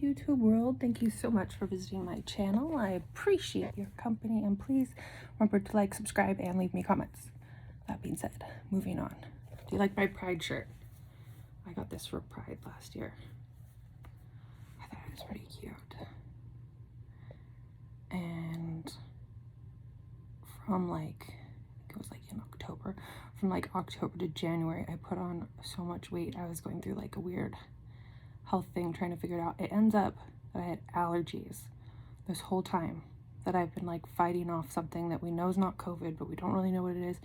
YouTube world. Thank you so much for visiting my channel. I appreciate your company, and please remember to like, subscribe, and leave me comments. That being said, moving on. Do you like my Pride shirt? I got this for Pride last year. I thought it was pretty cute. And from like, it was like in October, from like October to January, I put on so much weight. I was going through like a weird health thing, trying to figure it out. It ends up that I had allergies this whole time, that I've been like fighting off something that we know is not COVID, but we don't really know what it is.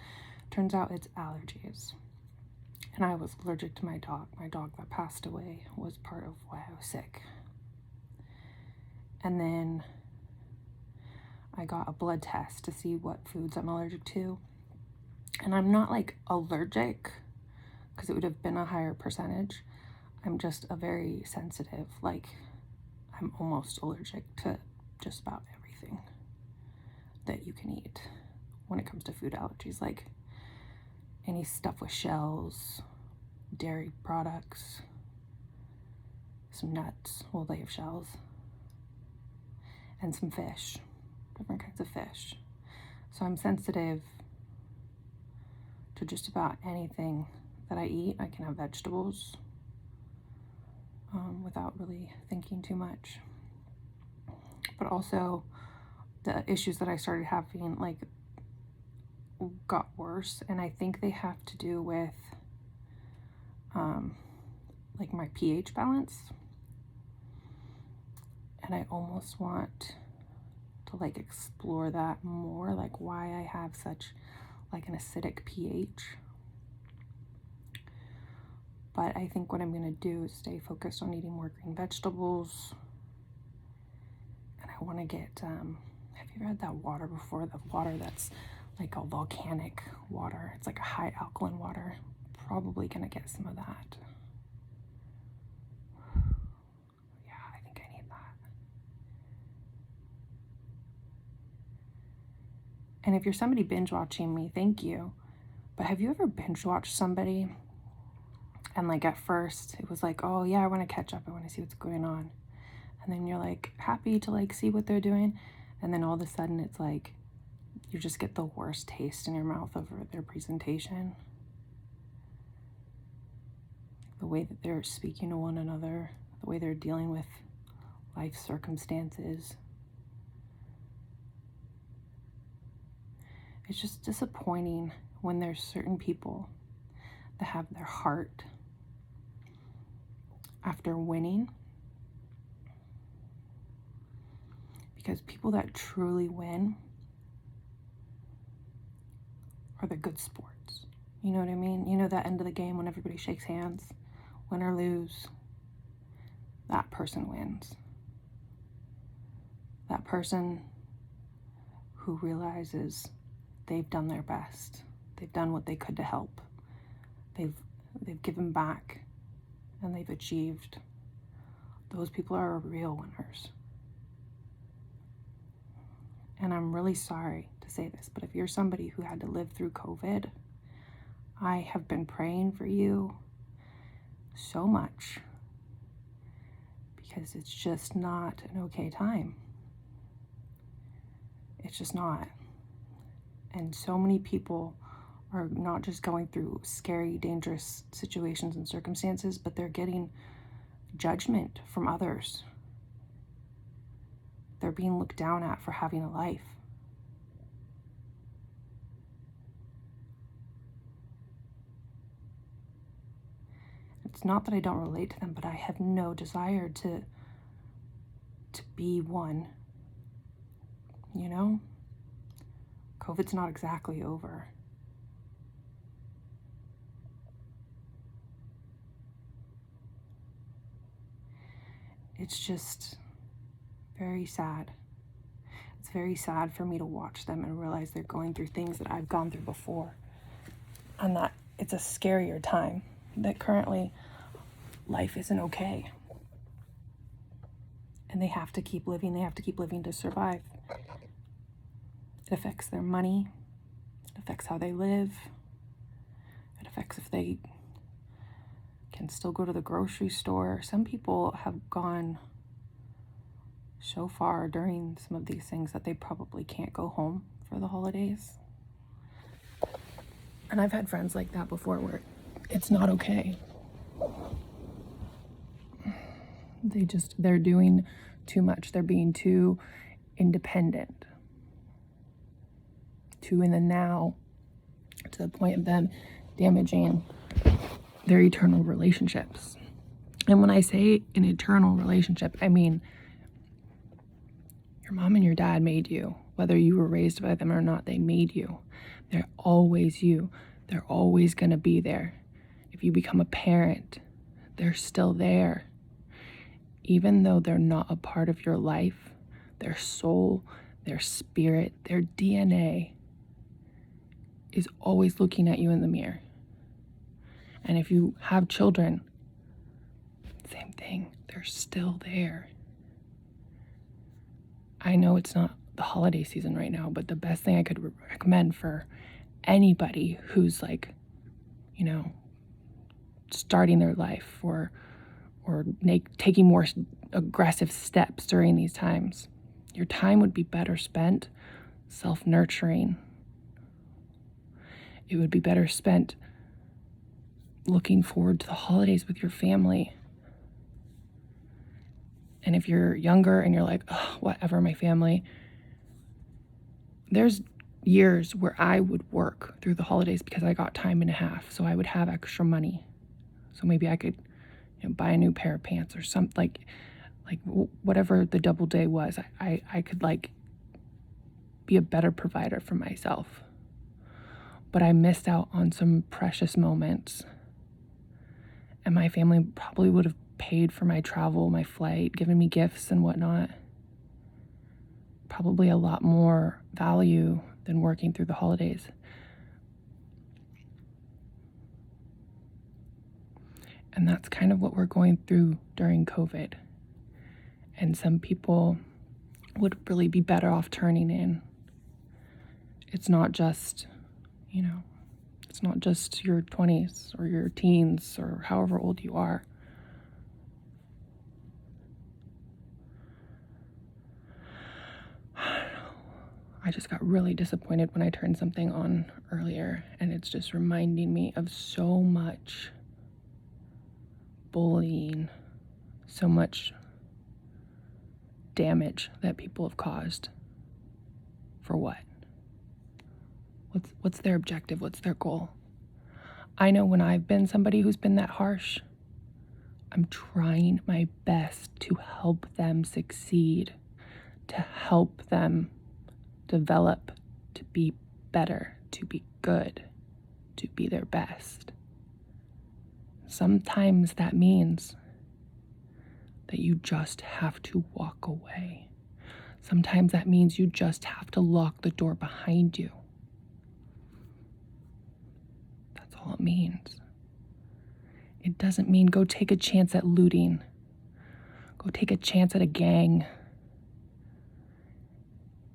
Turns out it's allergies. And I was allergic to my dog. My dog that passed away was part of why I was sick. And then I got a blood test to see what foods I'm allergic to. And I'm not like allergic, because it would have been a higher percentage. I'm just a very sensitive, like I'm almost allergic to just about everything that you can eat when it comes to food allergies, like any stuff with shells, dairy products, some nuts, well, they have shells, and some fish, different kinds of fish. So I'm sensitive to just about anything that I eat. I can have vegetables without really thinking too much. But also the issues that I started having like got worse, and I think they have to do with like my pH balance. And I almost want to like explore that more, like why I have such like an acidic pH. But I think what I'm gonna do is stay focused on eating more green vegetables. And I wanna get, have you ever had that water before? The water that's like a volcanic water. It's like a high alkaline water. Probably gonna get some of that. Yeah, I think I need that. And if you're somebody binge watching me, thank you. But have you ever binge watched somebody and like at first it was like, oh yeah, I want to catch up, I want to see what's going on, and then you're like happy to like see what they're doing, and then all of a sudden it's like you just get the worst taste in your mouth over their presentation, the way that they're speaking to one another, the way they're dealing with life circumstances. It's just disappointing when there's certain people that have their heart after winning, because people that truly win are the good sports. You know what I mean? You know that end of the game when everybody shakes hands, win or lose, that person wins. That person who realizes they've done their best. They've done what they could to help. They've given back, and they've achieved. Those people are real winners. And I'm really sorry to say this, but if you're somebody who had to live through COVID, I have been praying for you so much, because it's just not an okay time. It's just not. And so many people are not just going through scary, dangerous situations and circumstances, but they're getting judgment from others. They're being looked down at for having a life. It's not that I don't relate to them, but I have no desire to be one, you know? COVID's not exactly over. It's just very sad. It's very sad for me to watch them and realize they're going through things that I've gone through before, and that it's a scarier time, that currently life isn't okay. And they have to keep living. They have to keep living to survive. It affects their money. It affects how they live. It affects if they can still go to the grocery store. Some people have gone so far during some of these things that they probably can't go home for the holidays. And I've had friends like that before where it's not okay. They're doing too much. They're being too independent, too in the now, to the point of them damaging their eternal relationships. And when I say an eternal relationship, I mean your mom and your dad made you. Whether you were raised by them or not, they made you. They're always you. They're always going to be there. If you become a parent, they're still there. Even though they're not a part of your life, their soul, their spirit, their DNA is always looking at you in the mirror. And if you have children, same thing. They're still there. I know it's not the holiday season right now, but the best thing I could recommend for anybody who's like, starting their life or taking more aggressive steps during these times, your time would be better spent self-nurturing. It would be better spent looking forward to the holidays with your family. And if you're younger and you're like, oh, whatever, my family, there's years where I would work through the holidays because I got time and a half, so I would have extra money. So maybe I could buy a new pair of pants or something, like whatever the double day was. I could be a better provider for myself. But I missed out on some precious moments. And my family probably would have paid for my travel, my flight, given me gifts and whatnot. Probably a lot more value than working through the holidays. And that's kind of what we're going through during COVID. And some people would really be better off turning in. It's not just, it's not just your 20s or your teens or however old you are. I just got really disappointed when I turned something on earlier, and it's just reminding me of so much bullying, so much damage that people have caused. For what? What's their objective? What's their goal? I know when I've been somebody who's been that harsh, I'm trying my best to help them succeed, to help them develop, to be better, to be good, to be their best. Sometimes that means that you just have to walk away. Sometimes that means you just have to lock the door behind you. That's all it means. It doesn't mean go take a chance at looting. Go take a chance at a gang.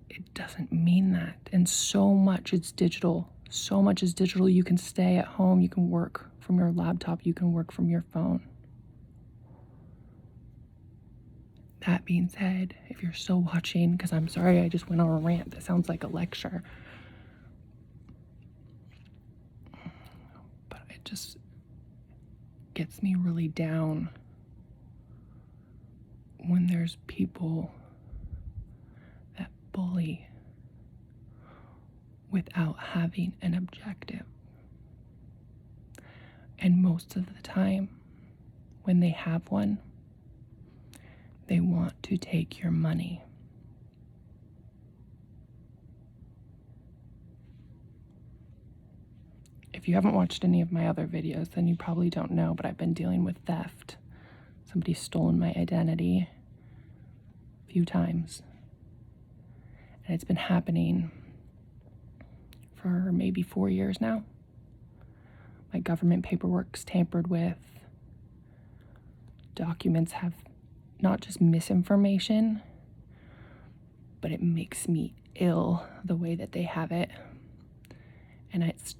It doesn't mean that. And so much is digital. So much is digital. You can stay at home. You can work from your laptop. You can work from your phone. That being said, if you're still watching, because I'm sorry I just went on a rant. That sounds like a lecture. But it just gets me really down when there's people that bully without having an objective. And most of the time, when they have one, they want to take your money. If you haven't watched any of my other videos, then you probably don't know, but I've been dealing with theft. Somebody's stolen my identity a few times. And it's been happening for maybe 4 years now. My government paperwork's tampered with. Documents have not just misinformation, but it makes me ill the way that they have it. And it's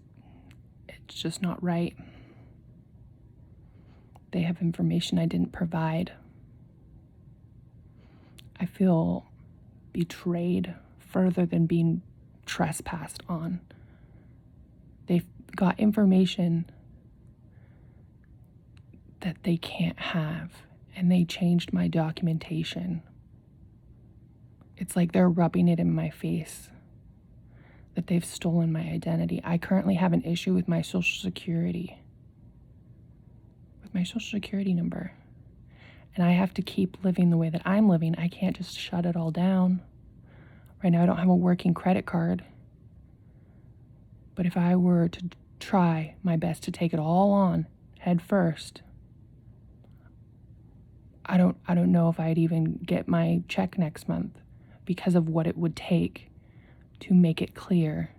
just not right. They have information I didn't provide. I feel betrayed further than being trespassed on. They've got information that they can't have, and they changed my documentation. It's like they're rubbing it in my face that they've stolen my identity. I currently have an issue with my Social Security, with my Social Security number. And I have to keep living the way that I'm living. I can't just shut it all down. Right now, I don't have a working credit card. But if I were to try my best to take it all on head first, I don't know if I'd even get my check next month because of what it would take to make it clear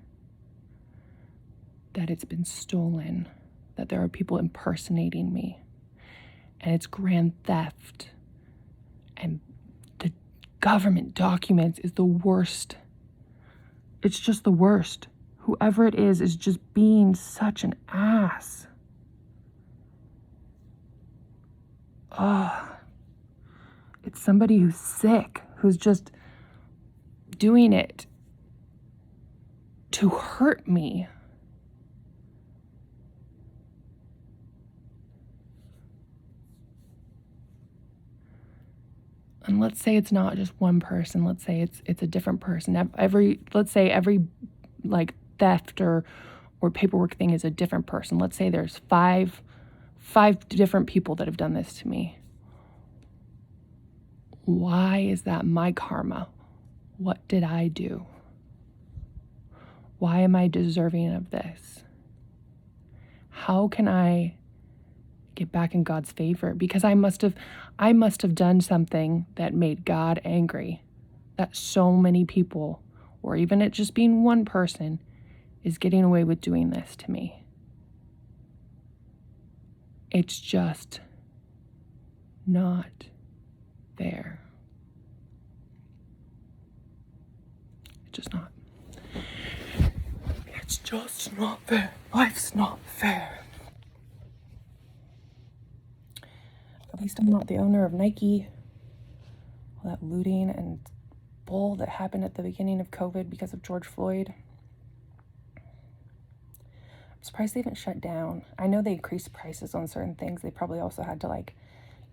that it's been stolen, that there are people impersonating me, and it's grand theft, and the government documents is the worst. It's just the worst. Whoever it is just being such an ass. It's somebody who's sick, who's just doing it to hurt me. And let's say it's not just one person. Let's say it's a different person. Let's say every like theft or paperwork thing is a different person. Let's say there's five different people that have done this to me. Why is that my karma? What did I do? Why am I deserving of this? How can I get back in God's favor? Because I must have done something that made God angry, that so many people, or even it just being one person, is getting away with doing this to me. It's just not fair. It's just not. It's just not fair. Life's not fair. At least I'm not the owner of Nike. All that looting and bull that happened at the beginning of COVID because of George Floyd. I'm surprised they haven't shut down. I know they increased prices on certain things. They probably also had to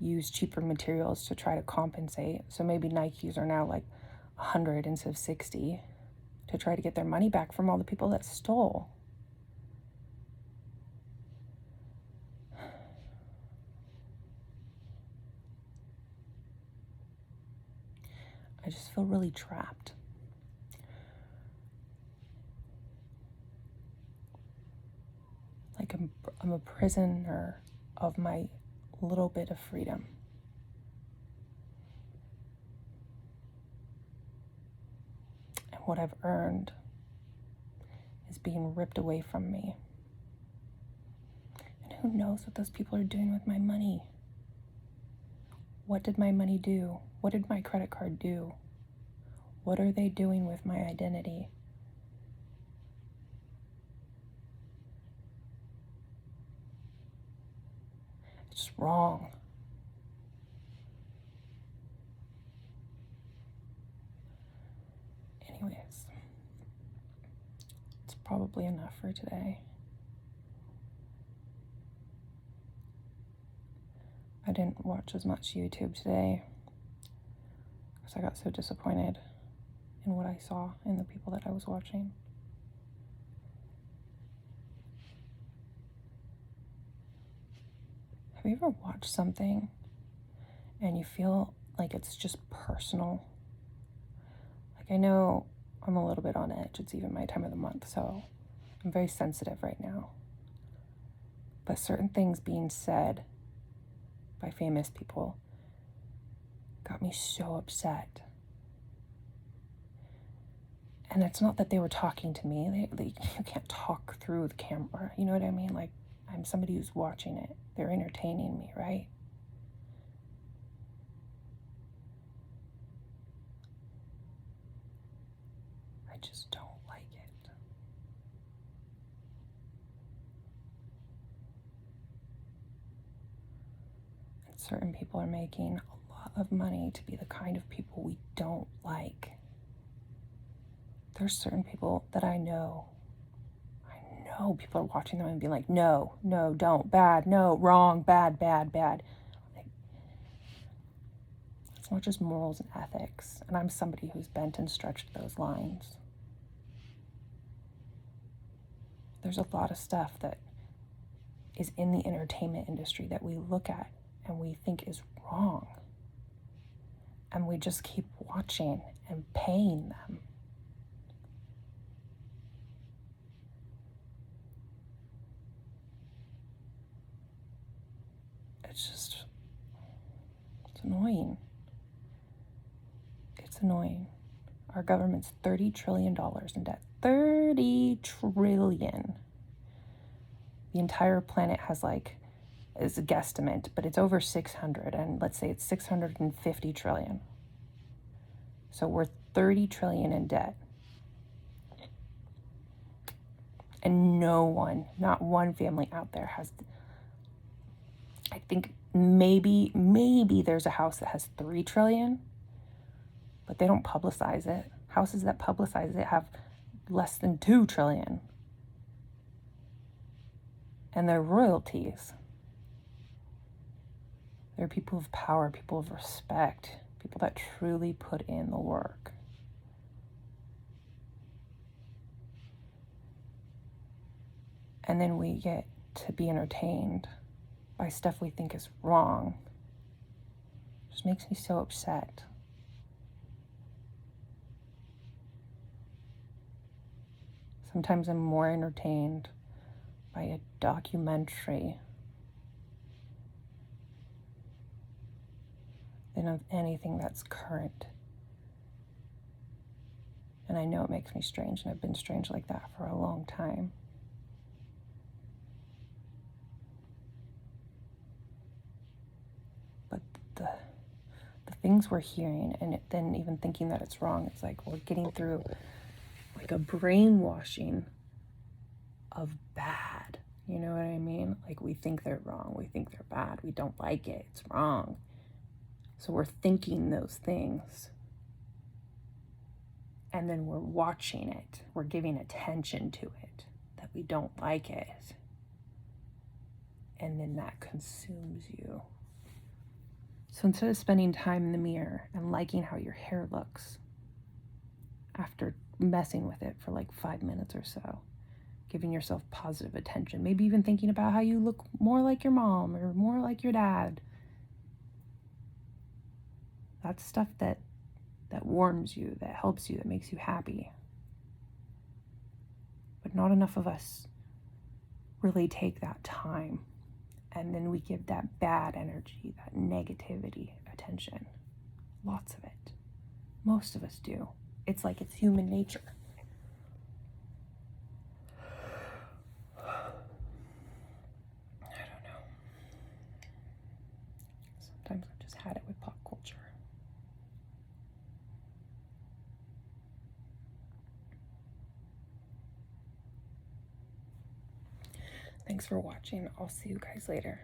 use cheaper materials to try to compensate. So maybe Nikes are now $100 instead of $60 to try to get their money back from all the people that stole. I just feel really trapped. Like I'm a prisoner of my little bit of freedom. And what I've earned is being ripped away from me. And who knows what those people are doing with my money? What did my money do? What did my credit card do? What are they doing with my identity? It's wrong. Anyways, it's probably enough for today. I didn't watch as much YouTube today because I got so disappointed in what I saw and the people that I was watching. Have you ever watched something and you feel like it's just personal? I know I'm a little bit on edge. It's even my time of the month, so I'm very sensitive right now. But certain things being said by famous people got me so upset. And it's not that they were talking to me. You can't talk through the camera. You know what I mean? I'm somebody who's watching it. They're entertaining me, right? I just don't like it. And certain people are making a lot of money to be the kind of people we don't like. There's certain people that I know people are watching them and being like, no, don't, bad, no, wrong, bad. Like, it's not just morals and ethics. And I'm somebody who's bent and stretched those lines. There's a lot of stuff that is in the entertainment industry that we look at and we think is wrong. And we just keep watching and paying them. It's annoying. It's annoying. Our government's $30 trillion in debt. 30 trillion. The entire planet has is a guesstimate, but it's over 600, and let's say it's 650 trillion. So we're 30 trillion in debt. And no one, not one family out there has, I think maybe there's a house that has 3 trillion, but they don't publicize it. Houses that publicize it have less than 2 trillion. And they're royalties. They're people of power, people of respect, people that truly put in the work. And then we get to be entertained by stuff we think is wrong. It just makes me so upset. Sometimes I'm more entertained by a documentary than of anything that's current. And I know it makes me strange, and I've been strange like that for a long time. But the things we're hearing, and then even thinking that it's wrong, it's like we're getting through like a brainwashing of bad. You know what I mean? Like, we think they're wrong, we think they're bad, we don't like it, it's wrong. So we're thinking those things. And then we're watching it. We're giving attention to it, that we don't like it. And then that consumes you. So instead of spending time in the mirror and liking how your hair looks after messing with it for like 5 minutes or so, giving yourself positive attention, maybe even thinking about how you look more like your mom or more like your dad. That's stuff that warms you, that helps you, that makes you happy. But not enough of us really take that time. And then we give that bad energy, that negativity attention. Lots of it. Most of us do. It's like it's human nature. I don't know. Sometimes I've just had it with pop culture. Thanks for watching. I'll see you guys later.